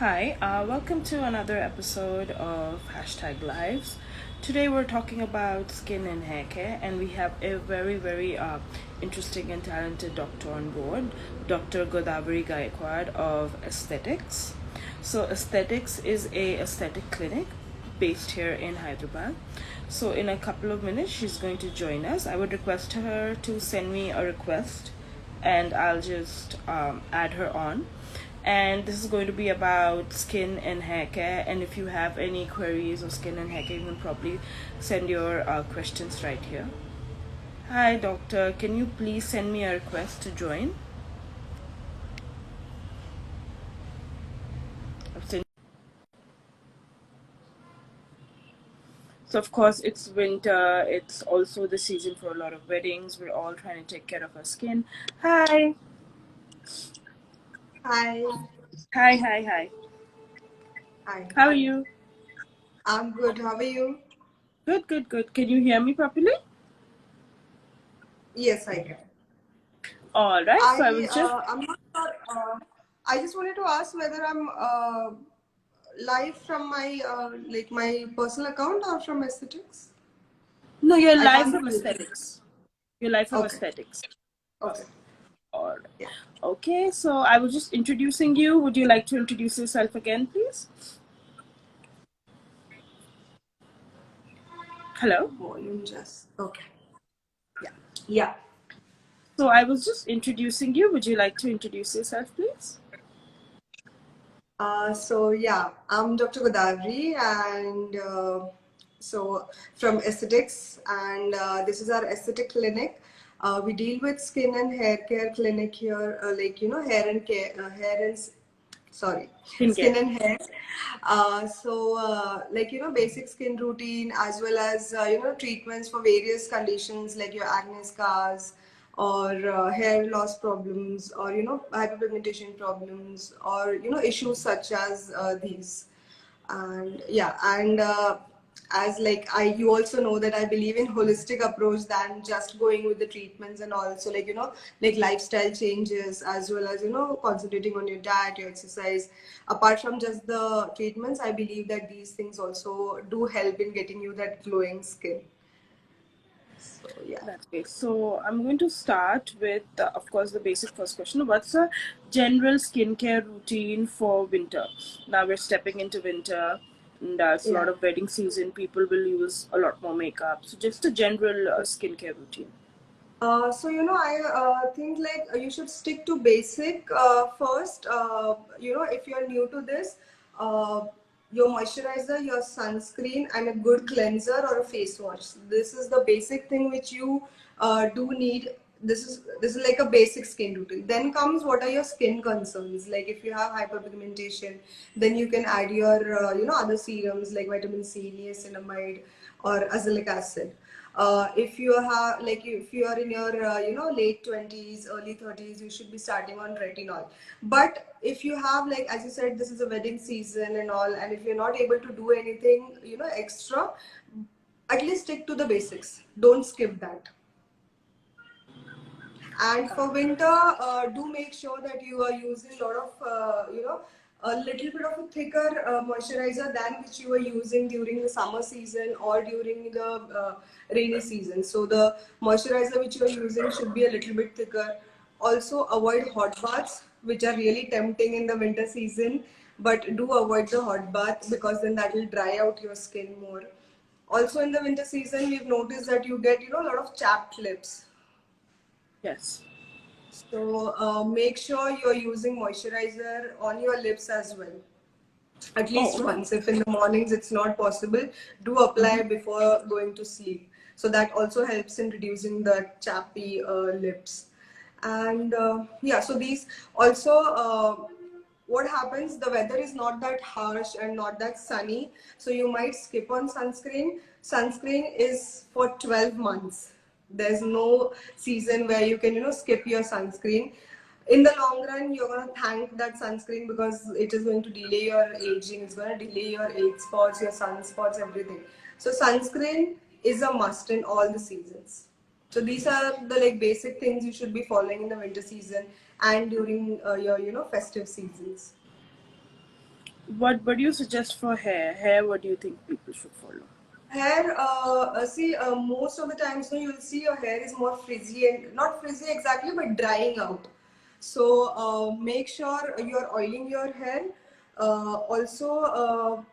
Hi, welcome to another episode of Hashtag Lives. Today we're talking about skin and hair care, and we have a very interesting and talented doctor on board, Dr. Godavari Gaikwad of Aesthetics. So, Aesthetics is a aesthetic clinic based here in Hyderabad. So, in a couple of minutes, she's going to join us. I would request her to send me a request, and I'll just add her on, and this is going to be about skin and hair care. And if you have any queries or skin and hair care, you can probably send your questions right here. Hi doctor, can you please send me a request to join? So of course it's winter, it's also the season for a lot of weddings. We're all trying to take care of our skin. Hi. Hi. Hi. Hi. How are you? I'm good. How are you? Good. Can you hear me properly? Yes, I can. All right. So I was just I'm not sure. I just wanted to ask whether I'm live from my like my personal account or from aesthetics. no, you're I live can't from see it. aesthetics. You're live from Okay. aesthetics. Okay. All right. Yeah. Okay, so I was just introducing you. Would you like to introduce yourself again, please? Hello? Volume just okay. Yeah. Yeah. So I was just introducing you. Would you like to introduce yourself, please? So yeah, I'm Dr. Godavari, and so from aesthetics, and this is our aesthetic clinic. We deal with skin and hair care clinic here, like hair and care, sorry, Skincare. skin and hair. Like basic skin routine as well as treatments for various conditions like your acne scars or hair loss problems or hyperpigmentation problems or issues such as these. And yeah, and as like I you also know that I believe in holistic approach than just going with the treatments, and also like like lifestyle changes as well as concentrating on your diet, your exercise. Apart from just the treatments, I believe that these things also do help in getting you that glowing skin. So yeah. That's great. So I'm going to start with, of course, the basic first question. What's a general skincare routine for winter? Now we're stepping into winter, and it's a lot Yeah. of wedding season. People will use a lot more makeup. So just a general skincare routine. I think like you should stick to basic first. If you're new to this, uh, your moisturizer, your sunscreen, and a good cleanser or a face wash. This is the basic thing which you do need. This is like a basic skin routine. Then comes what are your skin concerns. Like if you have hyperpigmentation, then you can add your other serums like vitamin C, niacinamide, or azelaic acid. If you have like if you are in your late 20s early 30s, you should be starting on retinol. But if you have, like as you said, this is a wedding season and all, and if you're not able to do anything extra, at least stick to the basics, don't skip that. And for winter, do make sure that you are using a lot of, a little bit of a thicker moisturizer than which you are using during the summer season or during the rainy season. So the moisturizer which you are using should be a little bit thicker. Also, avoid hot baths, which are really tempting in the winter season, but do avoid the hot bath because then that will dry out your skin more. Also, in the winter season, we've noticed that you get a lot of chapped lips. Yes. So make sure you're using moisturizer on your lips as well. At Oh, least okay. once. If in the mornings it's not possible, do apply before going to sleep. So that also helps in reducing the chappy lips. And yeah, so these also. What happens, the weather is not that harsh and not that sunny, so you might skip on sunscreen is for 12 months. There's no season where you can skip your sunscreen. In the long run, you're going to thank that sunscreen because it is going to delay your aging, it's going to delay your age spots, your sunspots, everything. So sunscreen is a must in all the seasons. So these are the like basic things you should be following in the winter season and during your festive seasons. What do you suggest for hair? Hair, what do you think people should follow? Hair, see, most of the times, you'll see your hair is more frizzy and not frizzy exactly, but drying out. So make sure you're oiling your hair. Also,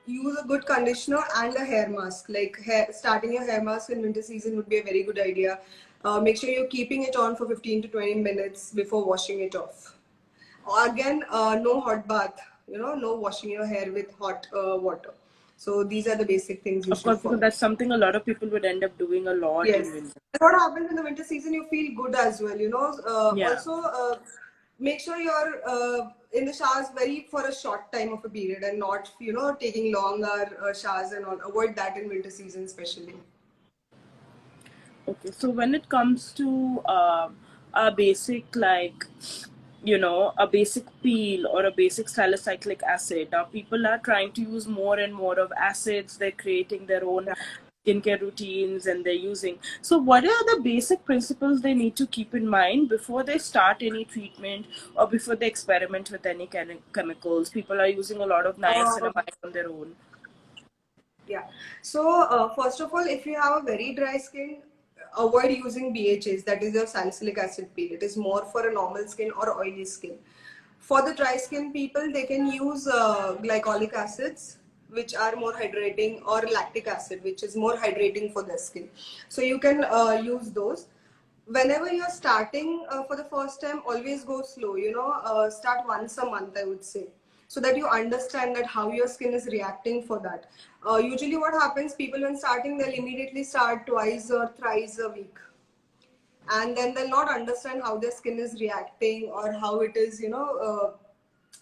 use a good conditioner and a hair mask. Like starting your hair mask in winter season would be a very good idea. Make sure you're keeping it on for 15 to 20 minutes before washing it off. Again, no hot bath, no washing your hair with hot water. So these are the basic things you Of should course, because follow. that's something a lot of people would end up doing a lot Yes. in winter. And what happens in the winter season, you feel good as well. Yeah. Also, make sure you're in the showers very for a short time of a period and not, taking longer showers and all. Avoid that in winter season, especially. Okay, so when it comes to a basic a basic peel or a basic salicylic acid, now people are trying to use more and more of acids. They're creating their own Yeah. skincare routines and they're using. So, what are the basic principles they need to keep in mind before they start any treatment or before they experiment with any chemicals? People are using a lot of Uh, niacinamide on their own. Yeah. So, first of all, if you have a very dry skin, avoid using BHAs, that is your salicylic acid peel. It is more for a normal skin or oily skin. For the dry skin people, they can use glycolic acids, which are more hydrating, or lactic acid, which is more hydrating for the skin. So, you can use those. Whenever you're starting for the first time, always go slow, start once a month, I would say, so that you understand that how your skin is reacting for that. Usually what happens, people when starting, they'll immediately start twice or thrice a week, and then they'll not understand how their skin is reacting or how it is,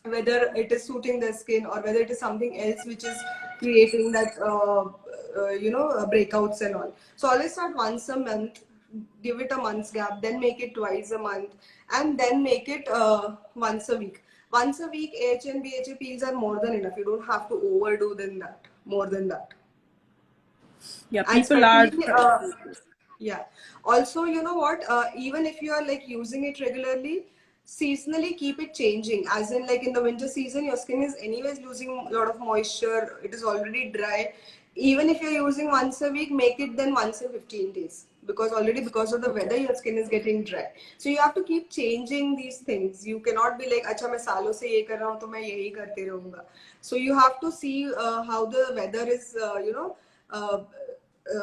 whether it is suiting their skin or whether it is something else which is creating that breakouts and all. So always start once a month, give it a month's gap, then make it twice a month, and then make it once a week. Once a week, AH and BHA peels are more than enough. You don't have to overdo than that, more than that. Yeah, And people are especially trying to. yeah, also, you know what, even if you are like using it regularly, seasonally keep it changing, as in like in the winter season your skin is anyways losing a lot of moisture, it is already dry. Even if you're using once a week, make it then once in 15 days, because already because of the Okay. weather your skin is getting dry. So you have to keep changing these things. You cannot be like, अच्छा मैं सालों से ये कर रहा हूँ तो मैं यही करते रहूँगा. So you have to see how the weather is, uh,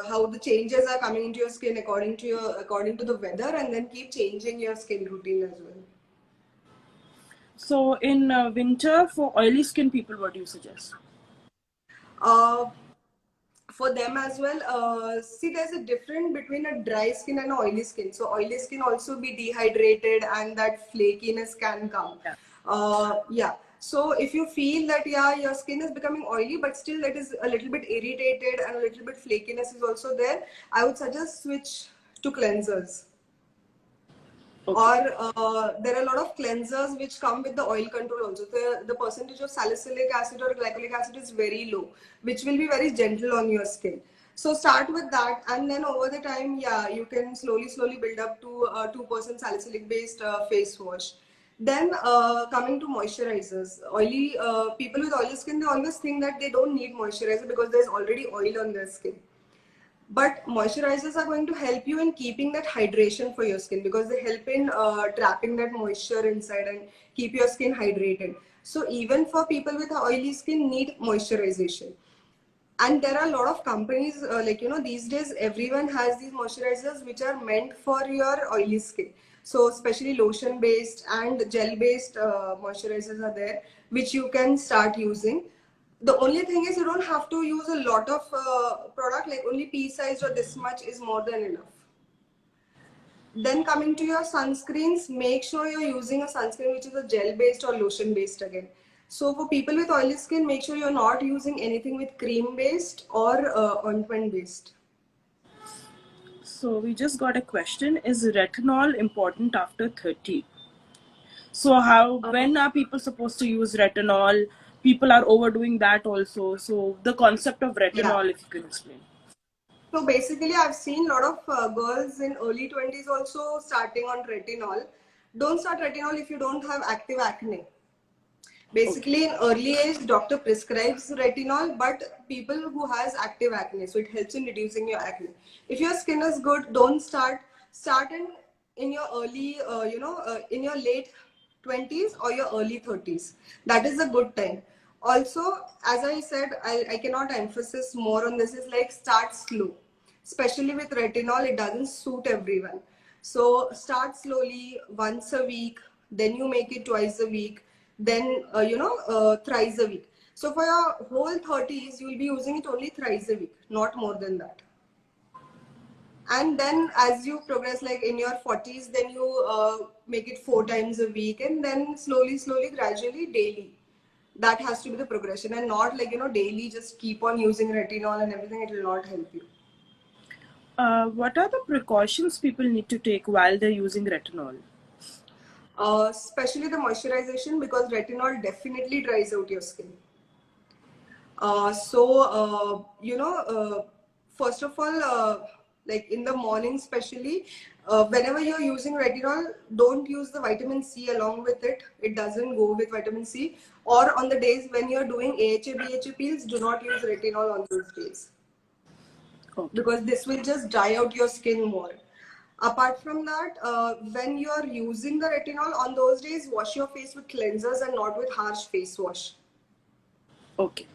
how the changes are coming into your skin according to the weather, and then keep changing your skin routine as well. So, in winter, for oily skin people, what do you suggest? uh, for them as well, see, there's a difference between a dry skin and a oily skin. So oily skin also be dehydrated and that flakiness can come. Yeah. Yeah, so if you feel that, yeah, your skin is becoming oily but still it is a little bit irritated and a little bit flakiness is also there, I would suggest switch to cleansers. Okay. Or there are a lot of cleansers which come with the oil control also. The percentage of salicylic acid or glycolic acid is very low, which will be very gentle on your skin. So start with that, and then over the time, yeah, you can slowly build up to 2% salicylic based face wash. Then coming to moisturizers, oily people with oily skin, they always think that they don't need moisturizer because there's already oil on their skin. But moisturizers are going to help you in keeping that hydration for your skin, because they help in trapping that moisture inside and keep your skin hydrated. So even for people with oily skin, need moisturization. And there are a lot of companies, these days everyone has these moisturizers which are meant for your oily skin. So especially lotion based and gel based moisturizers are there, which you can start using. The only thing is, you don't have to use a lot of product, like only pea size or this much is more than enough. Then coming to your sunscreens, make sure you're using a sunscreen which is a gel based or lotion based again. So for people with oily skin, make sure you're not using anything with cream based or ointment based. So, we just got a question. Is retinol important after 30? So, when are people supposed to use retinol? People are overdoing that also. So, the concept of Yeah. retinol, if you can explain. So basically, I've seen a lot of girls in early 20s also starting on retinol. Don't start retinol if you don't have active acne. Basically, in early age, doctor prescribes retinol, but people who has active acne, so it helps in reducing your acne. If your skin is good, don't start. Start in your early, in your late 20s or your early 30s. That is a good time. Also, as I said, I cannot emphasize more on this. Is like start slow, especially with retinol. It doesn't suit everyone. So start slowly, once a week, then you make it twice a week, then thrice a week. So for your whole 30s, you will be using it only thrice a week, not more than that. And then as you progress, like in your 40s, then you make it 4 times a week, and then slowly, gradually, daily. That has to be the progression, and not like daily just keep on using retinol and everything. It will not help you. What are the precautions people need to take while they're using retinol? Especially the moisturization, because retinol definitely dries out your skin. First of all, like in the morning, especially, whenever you're using retinol, don't use the vitamin C along with it. It doesn't go with vitamin C. Or on the days when you're doing AHA, BHA peels, do not use retinol on those days. Okay. Because this will just dry out your skin more. Apart from that, when you are using the retinol on those days, wash your face with cleansers and not with harsh face wash. Okay.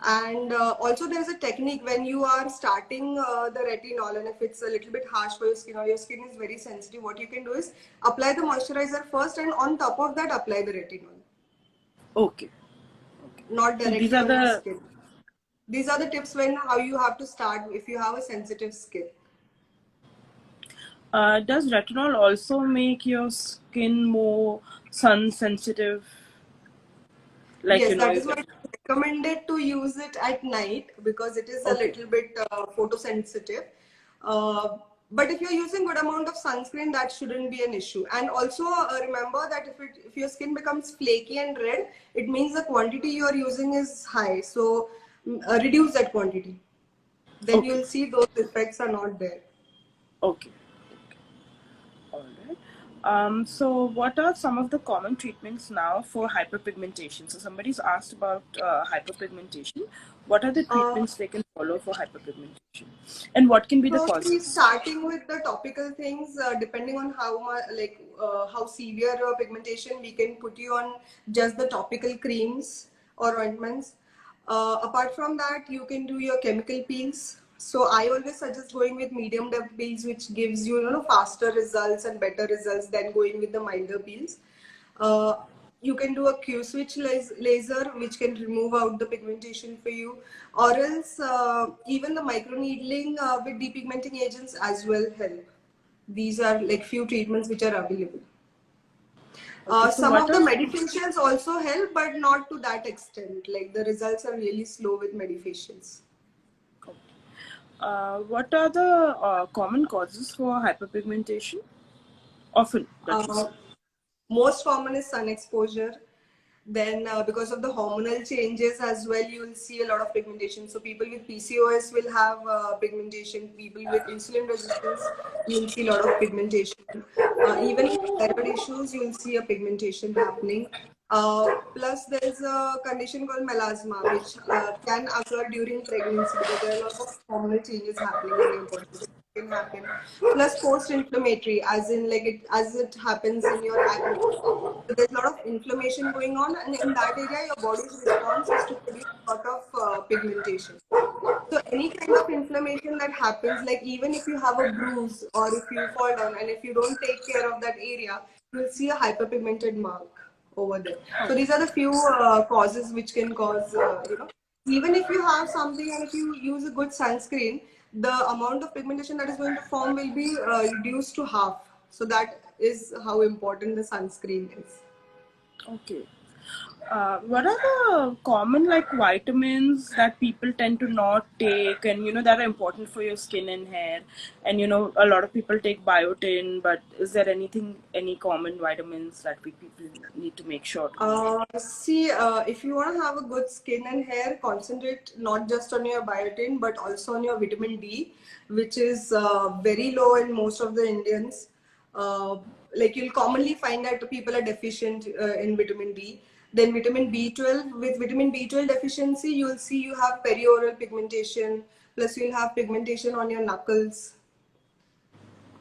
And also there is a technique when you are starting the retinol, and if it's a little bit harsh for your skin or your skin is very sensitive, what you can do is apply the moisturizer first, and on top of that apply the retinol. Okay. Not So these directly are on your the skin. These are the tips when how you have to start if you have a sensitive skin. does retinol also make your skin more sun sensitive? Like, Yes, that you is why get. it's recommended to use it at night, because it is a Okay. little bit photosensitive. Uh, but if you're using good amount of sunscreen, that shouldn't be an issue. And also remember that if your skin becomes flaky and red, it means the quantity you are using is high. So reduce that quantity. Then Okay. you'll see those effects are not there. Okay. All right. So what are some of the common treatments now for hyperpigmentation? So somebody's asked about hyperpigmentation. What are the Uh, treatments they can follow for hyperpigmentation? And what can be the So see, causes? starting with the topical things, depending on how much, how severe your pigmentation, we can put you on just the topical creams or ointments. Apart from that, you can do your chemical peels. So I always suggest going with medium depth peels, which gives you, faster results and better results than going with the milder peels. Uh, you can do a Q switch laser, which can remove out the pigmentation for you, or else even the microneedling with depigmenting agents as well help. These are like few treatments which are available. Okay, so Some what of the are medications also help, but not to that extent. Like the results are really slow with medications. what are the common causes for hyperpigmentation? Often, that is. Uh, Most common is sun exposure. Then because of the hormonal changes as well, you will see a lot of pigmentation. So people with PCOS will have pigmentation. People with insulin resistance, you will see a lot of pigmentation. Even with thyroid issues, you will see a pigmentation happening. Plus there is a condition called melasma, which can occur during pregnancy, because there are a lot of hormonal changes happening in your body. So it can happen. Plus post-inflammatory, as in like it happens in your acne. So there's a lot of inflammation going on, and in that area, your body's response is to produce a lot of pigmentation. So any kind of inflammation that happens, like even if you have a bruise or if you fall down, and if you don't take care of that area, you'll see a hyperpigmented mark over there. So these are the few causes which can cause, even if you have something and if you use a good sunscreen, the amount of pigmentation that is going to form will be reduced to half. So that is how important the sunscreen is. Okay. What are the common like vitamins that people tend to not take, and that are important for your skin and hair? And a lot of people take biotin, but is there any common vitamins that people need to make sure to? If you want to have a good skin and hair, concentrate not just on your biotin but also on your vitamin D, which is very low in most of the Indians. Like you'll commonly find that people are deficient in vitamin D. Then vitamin B12, with vitamin B12 deficiency, you'll see you have perioral pigmentation, plus you'll have pigmentation on your knuckles.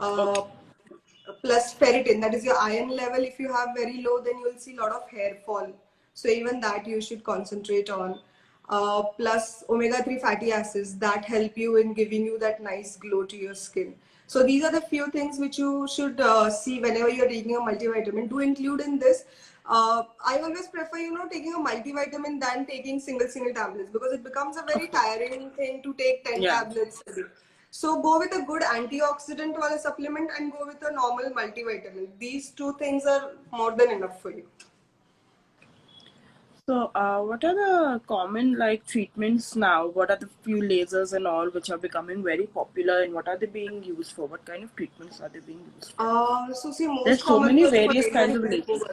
Okay. Uh, Plus ferritin, that is your iron level. If you have very low, then you'll see a lot of hair fall. So even that you should concentrate on. Plus omega-3 fatty acids that help you in giving you that nice glow to your skin. So these are the few things which you should see whenever you're taking a multivitamin. Do include in this. I always prefer, taking a multivitamin than taking single tablets, because it becomes a very Of course. tiring thing to take 10 Yeah. tablets a day. So go with a good antioxidant wala supplement and go with a normal multivitamin. These two things are more than enough for you. So, what are the common like treatments now? What are the few lasers and all which are becoming very popular, and what are they being used for? What kind of treatments are they being used for? So see, most There's so commonly many it's for various laser kinds hair of lasers. removal.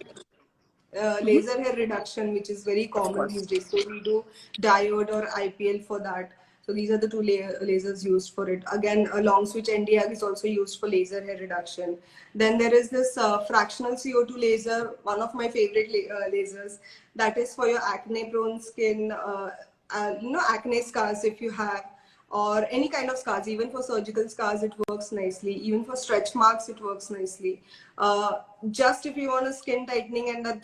Mm-hmm. Laser hair reduction, which is very Of common course. these days. So we do diode or IPL for that. So these are the two lasers used for it. Again, a long switch Nd:YAG is also used for laser hair reduction. Then there is this fractional CO2 laser, one of my favorite lasers, that is for your acne prone skin, acne scars if you have, or any kind of scars. Even for surgical scars it works nicely, even for stretch marks it works nicely. Just if you want a skin tightening and that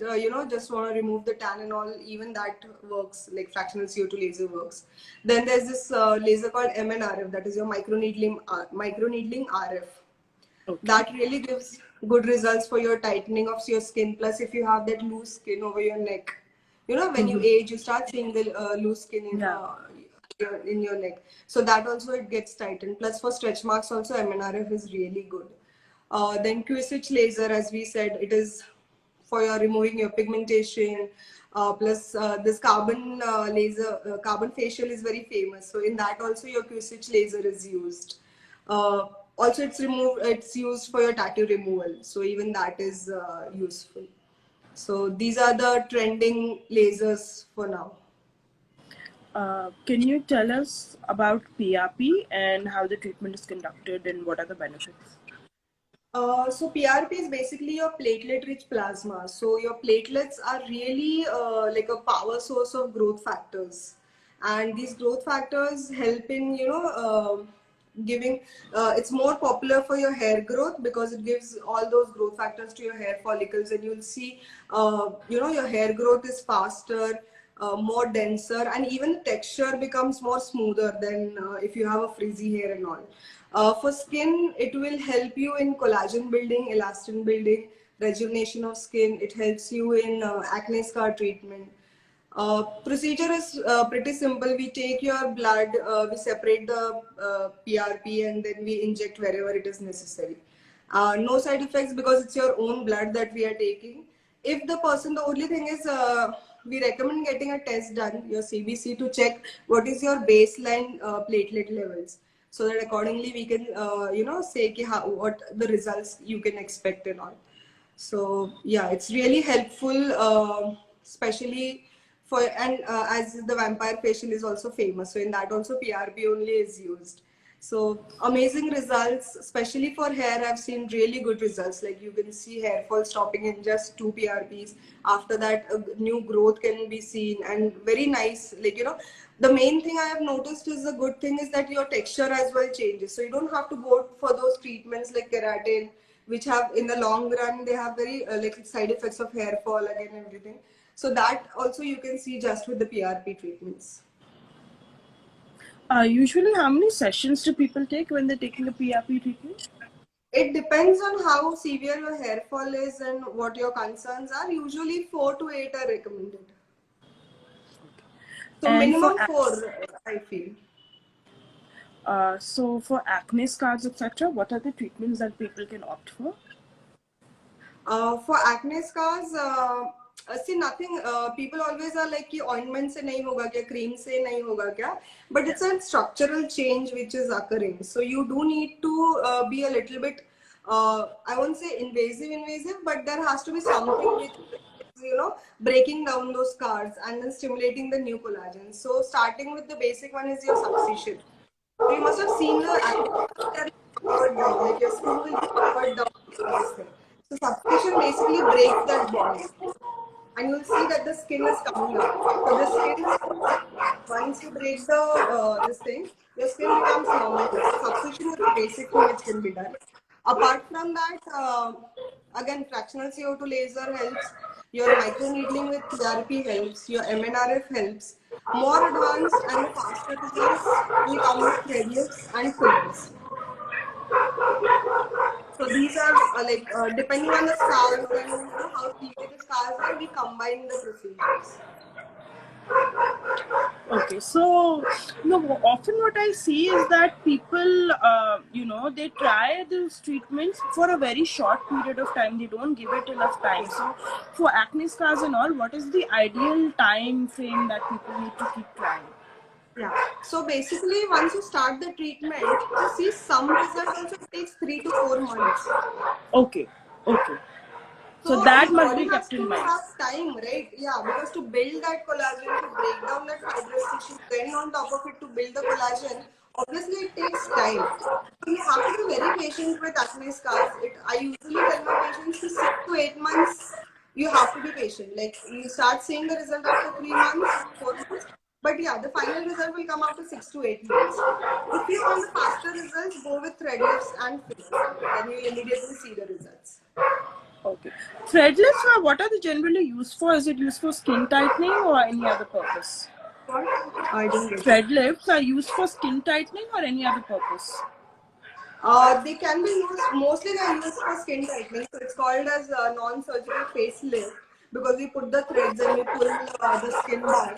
just want to remove the tan and all, even that works, like fractional CO2 laser works. Then there's this laser called MNRF, that is your microneedling RF. Okay. That really gives good results for your tightening of your skin. Plus if you have that loose skin over your neck, when you Mm-hmm. age you start seeing the loose skin Yeah. in your neck. So that also it gets tightened. Plus for stretch marks also MNRF is really good. Then Q-switch laser, as we said, it is for your removing your pigmentation. Plus this carbon laser, carbon facial is very famous. So in that also your Q-switch laser is used. Uh, Also it's used for your tattoo removal. So even that is useful. So these are the trending lasers for now. Can you tell us about PRP and how the treatment is conducted and what are the benefits? So PRP is basically your platelet-rich plasma. So your platelets are really like a power source of growth factors, and these growth factors help in giving. It's more popular for your hair growth because it gives all those growth factors to your hair follicles, and you'll see your hair growth is faster, more denser, and even texture becomes more smoother than if you have a frizzy hair and all. For skin, it will help you in collagen building, elastin building, rejuvenation of skin. It helps you in acne scar treatment. Procedure is pretty simple. We take your blood, we separate the PRP, and then we inject wherever it is necessary. No side effects because it's your own blood that we are taking. If the person, the only thing is, we recommend getting a test done, your CBC, to check what is your baseline platelet levels, so that accordingly we can, say what the results you can expect and all. So yeah, it's really helpful, especially for, and as the vampire facial is also famous, so in that also PRP only is used. So amazing results, especially for hair. I've seen really good results. Like you can see hair fall stopping in just 2 PRPs. After that, a new growth can be seen and very nice. Like the main thing I have noticed is the good thing is that your texture as well changes. So you don't have to go for those treatments like keratin, which have in the long run they have very like side effects of hair fall again and everything. So that also you can see just with the PRP treatments. Usually, how many sessions do people take when they're taking a PRP treatment? It depends on how severe your hair fall is and what your concerns are. Usually 4 to 8 are recommended. So And for minimum four, I feel. for acne scars, etc., what are the treatments that people can opt for? For acne scars, see nothing. People always are like कि ointment से नहीं होगा क्या, cream से नहीं होगा क्या? But Yeah. it's a structural change which is occurring. So you do need to be a little bit, I won't say invasive, but there has to be something which is, breaking down those scars and then stimulating the new collagen. So starting with the basic one is your subcision. So you must have seen the acne covered down, like your skin will be covered down with this thing. So substitution basically breaks that bond. and you'll see that the skin is coming up. So the skin, once you break the this thing, your skin becomes normal. So substitution is the basic thing which can be done. Apart from that, again, fractional CO2 laser helps. Your microneedling with therapy helps. Your MNRF helps. More advanced and the faster results will come with thread lifts and fillers. So these are depending on the scars and how severe the scars are, we combine the procedures. Okay, so often what I see is that people, they try these treatments for a very short period of time. They don't give it enough time. So, for acne scars and all, what is the ideal time frame that people need to keep trying? Yeah. So basically, once you start the treatment, to see some result also takes 3 to 4 months. Okay. Okay. So So that your must body be has kept in to mind. have time, right? Yeah, because to build that collagen, to break down that fibrous tissue, then on top of it to build the collagen, obviously it takes time. So you have to be very patient with acne scars. I usually tell my patients to 6 to 8 months. You have to be patient. Like you start seeing the result after 3 months, 4 months. But yeah, the final result will come after 6 to 8 months. If you want the faster results, go with thread lifts and fillers. Then you'll immediately see the results. Okay. Threadless, what are they generally used for? Is it used for skin tightening or any other purpose? What? I didn't get it. Thread lifts are used for skin tightening or any other purpose? They can be used, mostly they are used for skin tightening. So it's called as a non-surgical facelift because we put the threads and we pull the skin back.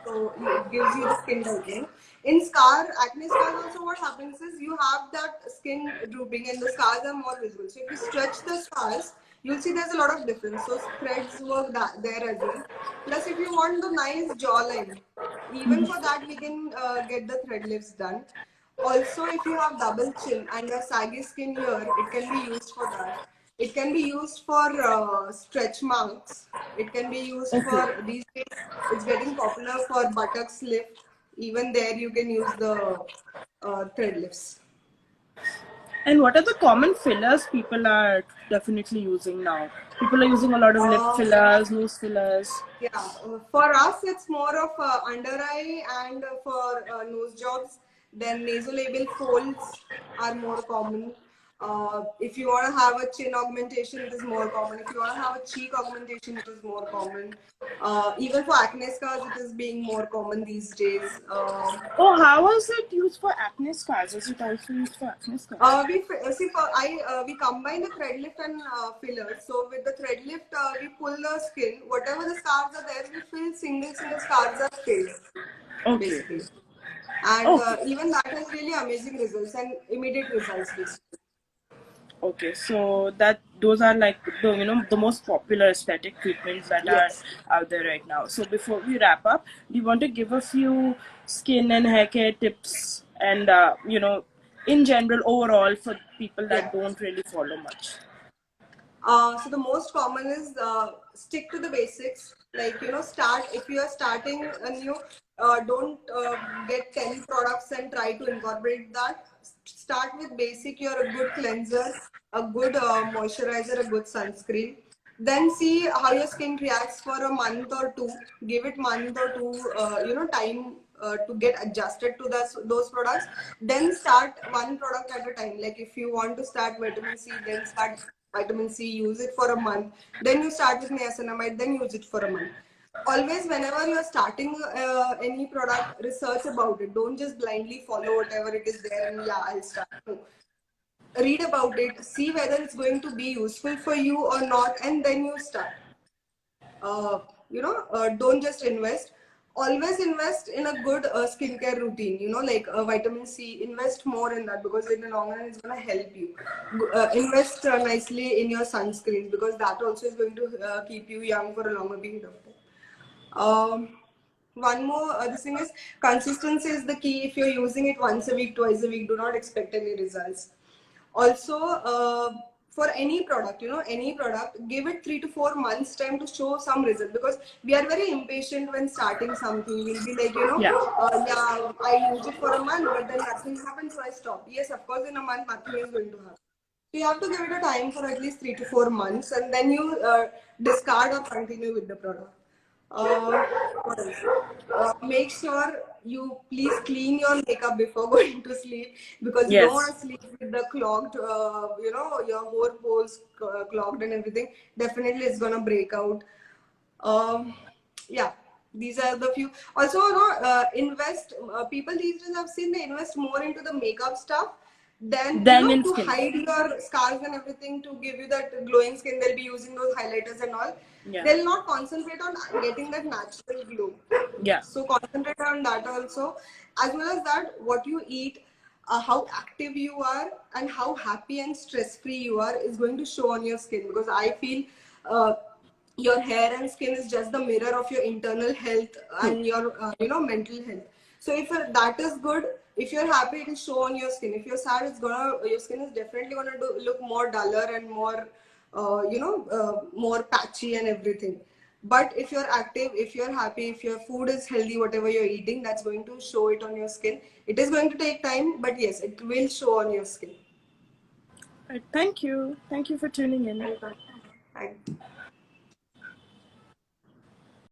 So it gives you the skin tightening. In acne scars also what happens is you have that skin drooping and the scars are more visible. So if you stretch the scars, you'll see there's a lot of difference. So threads work there as well. Plus if you want the nice jawline, even for that we can get the thread lifts done. Also, if you have double chin and a saggy skin here, it can be used for that. It can be used for stretch marks. It can be used Okay. for, these days, it's getting popular for buttocks lift. Even there, you can use the thread lifts. And what are the common fillers people are definitely using now? People are using a lot of lip fillers, nose fillers. Yeah, for us, it's more of under eye and for nose jobs. Then nasolabial folds are more common. If you want to have a chin augmentation, it is more common. If you want to have a cheek augmentation, it is more common. Even for acne scars, it is being more common these days. Oh, how is it used for acne scars? Is it also used for acne scars? We combine the thread lift and fillers. So with the thread lift, we pull the skin. Whatever the scars are there, we fill single scars are filled. Okay. Basically. And Okay. even that has really amazing results and immediate results basically. Okay, so those are like the most popular aesthetic treatments that Yes. are out there right now. So before we wrap up, do you want to give a few skin and hair care tips and in general overall for people that Yeah. don't really follow much? So the most common is stick to the basics. Like, start, if you are starting a new, don't get 10 products and try to incorporate that. Start with basic, you're a good cleanser, a good moisturizer, a good sunscreen. Then see how your skin reacts for a month or two. Give it month or two, time to get adjusted to those products. Then start one product at a time. Like if you want to start vitamin C, then start vitamin C, use it for a month. Then you start with niacinamide, then use it for a month. Always, whenever you're starting any product, research about it. Don't just blindly follow whatever it is there and yeah, I'll start. No. Read about it, see whether it's going to be useful for you or not, and then you start. Don't just invest. Always invest in a good skincare routine, like vitamin C. Invest more in that because in the long run, it's going to help you. Invest nicely in your sunscreens because that also is going to keep you young for a longer period of time. One more, this thing is consistency is the key. If you're using it once a week, twice a week, do not expect any results. Also, for any product, give it 3 to 4 months time to show some result because we are very impatient when starting something. We'll be like, Yeah. I used it for a month, but then nothing happened, so I stopped. Yes, of course, in a month, nothing is going to happen. you have to give it a time for at least 3 to 4 months, and then you discard or continue with the product. What else? Make sure you please clean your makeup before going to sleep, because you don't Yes. want to sleep with the clogged, your whole holes clogged and everything. Definitely, it's gonna break out. Um, yeah, these are the few. Also, invest. People these days I've seen they invest more into the makeup stuff than Then in to skin. hide your scars and everything, to give you that glowing skin. They'll be using those highlighters and all. Yeah. They'll not concentrate on getting that natural glow. Yeah. So concentrate on that also, as well as that what you eat, how active you are, and how happy and stress free you are is going to show on your skin. Because I feel uh, your hair and skin is just the mirror of your internal health True. and your mental health. So if that is good, if you're happy, it will show on your skin. If you're sad, your skin is definitely gonna look more duller and more more patchy and everything. But if you're active, if you're happy, if your food is healthy, whatever you're eating, that's going to show it on your skin. It is going to take time, but yes, it will show on your skin. Right. Thank you. Thank you for tuning in. Bye.